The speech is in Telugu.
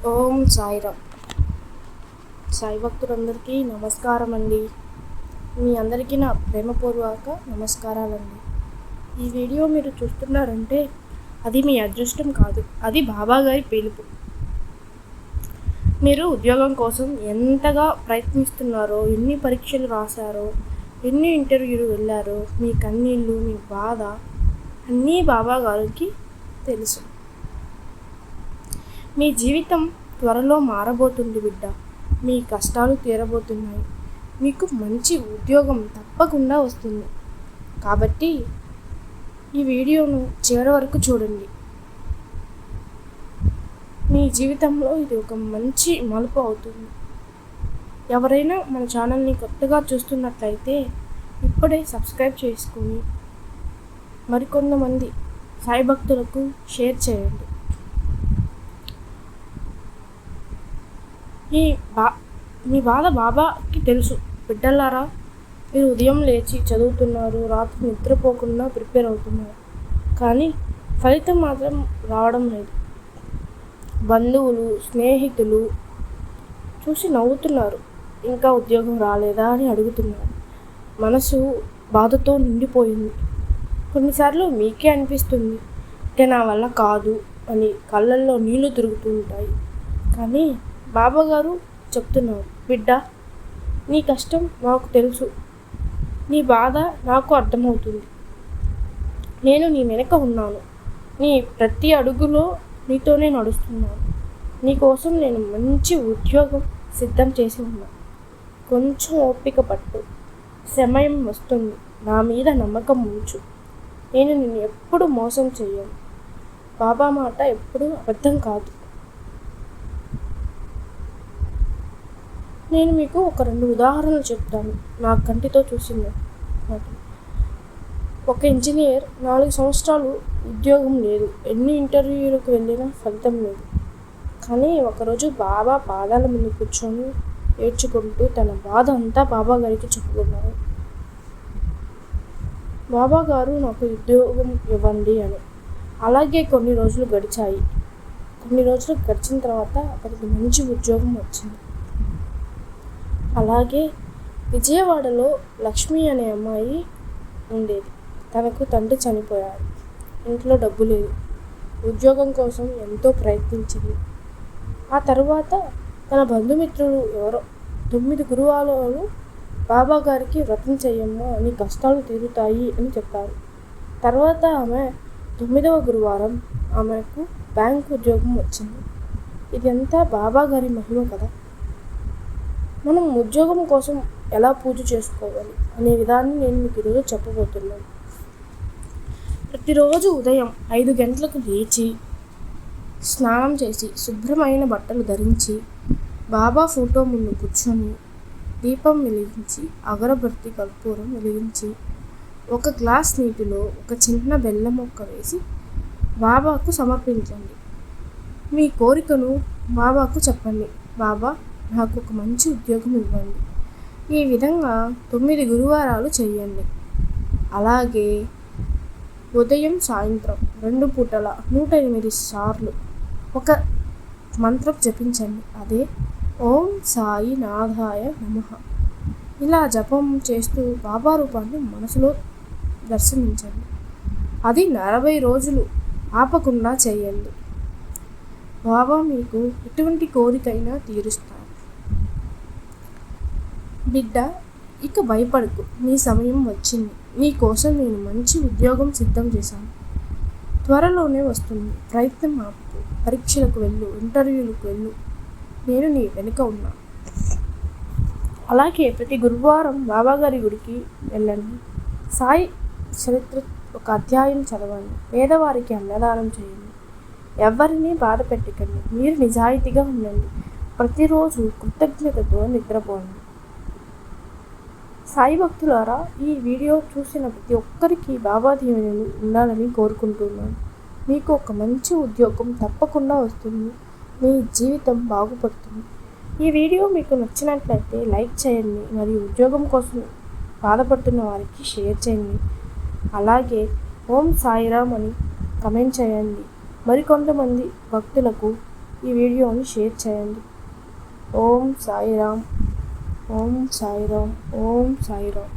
ఓం సాయిరామ్. సాయి భక్తులందరికీ నమస్కారం అండి. మీ అందరికీ నా ప్రేమపూర్వక నమస్కారాలండి. ఈ వీడియో మీరు చూస్తున్నారంటే అది మీ అదృష్టం కాదు, అది బాబాగారి పిలుపు. మీరు ఉద్యోగం కోసం ఎంతగా ప్రయత్నిస్తున్నారో, ఎన్ని పరీక్షలు రాశారో, ఎన్ని ఇంటర్వ్యూలు వెళ్ళారో, మీ కన్నీళ్ళు, మీ బాధ అన్నీ బాబాగారికి తెలుసు. మీ జీవితం త్వరలో మారబోతుంది బిడ్డ. మీ కష్టాలు తీరబోతున్నాయి. మీకు మంచి ఉద్యోగం తప్పకుండా వస్తుంది. కాబట్టి ఈ వీడియోను చివరి వరకు చూడండి. మీ జీవితంలో ఇది ఒక మంచి మలుపు అవుతుంది. ఎవరైనా మన ఛానల్ని కొత్తగా చూస్తున్నట్లయితే ఇప్పుడే సబ్స్క్రైబ్ చేసుకుని మరికొంతమంది సాయి భక్తులకు షేర్ చేయండి. మీ బాధ బాబాకి తెలుసు. బిడ్డలారా, మీరు ఉదయం లేచి చదువుతున్నారు, రాత్రి నిద్రపోకుండా ప్రిపేర్ అవుతున్నారు, కానీ ఫలితం మాత్రం రావడం లేదు. బంధువులు, స్నేహితులు చూసి నవ్వుతున్నారు, ఇంకా ఉద్యోగం రాలేదా అని అడుగుతున్నారు. మనసు బాధతో నిండిపోయింది. కొన్నిసార్లు మీకే అనిపిస్తుంది అంటే నా వల్ల కాదు అని, కళ్ళల్లో నీళ్లు తిరుగుతూ ఉంటాయి. కానీ బాబాగారు చెప్తున్నారు, బిడ్డ, నీ కష్టం నాకు తెలుసు, నీ బాధ నాకు అర్థమవుతుంది. నేను నీ వెనక ఉన్నాను. నీ ప్రతి అడుగులో నీతోనే నడుస్తున్నాను. నీకోసం నేను మంచి ఉద్యోగం సిద్ధం చేసి ఉన్నాను. కొంచెం ఓపిక పట్టు, సమయం వస్తుంది. నా మీద నమ్మకం ఉంచు. నేను నిన్ను ఎప్పుడు మోసం చేయను. బాబా మాట ఎప్పుడూ అబద్ధం కాదు. నేను మీకు ఒక 2 ఉదాహరణలు చెప్తాను, నా కంటితో చూసింది. ఒక ఇంజనీర్ 4 సంవత్సరాలు ఉద్యోగం లేదు, ఎన్ని ఇంటర్వ్యూలకు వెళ్ళినా ఫలితం లేదు. కానీ ఒకరోజు బాబా పాదాల ముందు కూర్చొని ఏడ్చుకుంటూ తన బాధ అంతా బాబా గారికి చెప్పుకున్నారు. బాబా గారు నాకు ఉద్యోగం ఇవ్వండి అని. అలాగే కొన్ని రోజులు గడిచాయి. కొన్ని రోజులు గడిచిన తర్వాత అతనికి మంచి ఉద్యోగం వచ్చింది. అలాగే విజయవాడలో లక్ష్మి అనే అమ్మాయి ఉండేది. తనకు తండ్రి చనిపోయాడు. ఇంట్లో డబ్బు లేదు. ఉద్యోగం కోసం ఎంతో ప్రయత్నించింది. ఆ తర్వాత తన బంధుమిత్రులు ఎవరో 9 గురువారాలు బాబా గారికి వ్రతం చెయ్యమ్మా, నీ కష్టాలు తీరుతాయి అని చెప్పారు. తర్వాత ఆమె 9వ గురువారం ఆమెకు బ్యాంక్ ఉద్యోగం వచ్చింది. ఇదంతా బాబా గారి మహిమ కదా. మనం ఉద్యోగం కోసం ఎలా పూజ చేసుకోవాలి అనే విధాన్ని నేను మీకు ఈరోజు చెప్పబోతున్నాను. ప్రతిరోజు ఉదయం 5 గంటలకు లేచి స్నానం చేసి శుభ్రమైన బట్టలు ధరించి బాబా ఫోటో ముందు కూర్చొని దీపం వెలిగించి అగరబత్తి కర్పూరం వెలిగించి 1 గ్లాస్ నీటిలో ఒక చిన్న బెల్లం ముక్క వేసి బాబాకు సమర్పించండి. మీ కోరికను బాబాకు చెప్పండి. బాబా, నాకు ఒక మంచి ఉద్యోగం ఇవ్వండి. ఈ విధంగా 9 గురువారాలు చేయండి. అలాగే ఉదయం సాయంత్రం 2 పూటల 108 సార్లు ఒక మంత్రం జపించండి. అదే ఓం సాయి నాథాయ నమః. ఇలా జపం చేస్తూ బాబా రూపాన్ని మనసులో దర్శించండి. అది 40 రోజులు ఆపకుండా చేయండి. బాబా మీకు ఎటువంటి కోరికైనా తీరుస్తారు. బిడ్డ, ఇక భయపడకు, నీ సమయం వచ్చింది. నీ కోసం నేను మంచి ఉద్యోగం సిద్ధం చేశాను. త్వరలోనే వస్తుంది. ప్రయత్నం ఆపు. పరీక్షలకు వెళ్ళు, ఇంటర్వ్యూలకు వెళ్ళు. నేను నీ వెనుక ఉన్నా. అలాగే ప్రతి గురువారం బాబాగారి గుడికి వెళ్ళండి. సాయి చరిత్ర ఒక అధ్యాయం చదవండి. పేదవారికి అన్నదానం చేయండి. ఎవరిని బాధ పెట్టకండి. మీరు నిజాయితీగా ఉండండి. ప్రతిరోజు కృతజ్ఞతతో నిద్రపోండి. సాయి భక్తులారా, ఈ వీడియో చూసిన ప్రతి ఒక్కరికి బాబా దీవెనలు ఉండాలని కోరుకుంటున్నాను. మీకు ఒక మంచి ఉద్యోగం తప్పకుండా వస్తుంది. మీ జీవితం బాగుపడుతుంది. ఈ వీడియో మీకు నచ్చినట్లయితే లైక్ చేయండి, మరియు ఉద్యోగం కోసం బాధపడుతున్న వారికి షేర్ చేయండి. అలాగే ఓం సాయిరామ్ అని కమెంట్ చేయండి. మరికొంతమంది భక్తులకు ఈ వీడియోని షేర్ చేయండి. ఓం సాయిరామ్. ఓం సాయిరామ్. ఓం సాయిరామ్.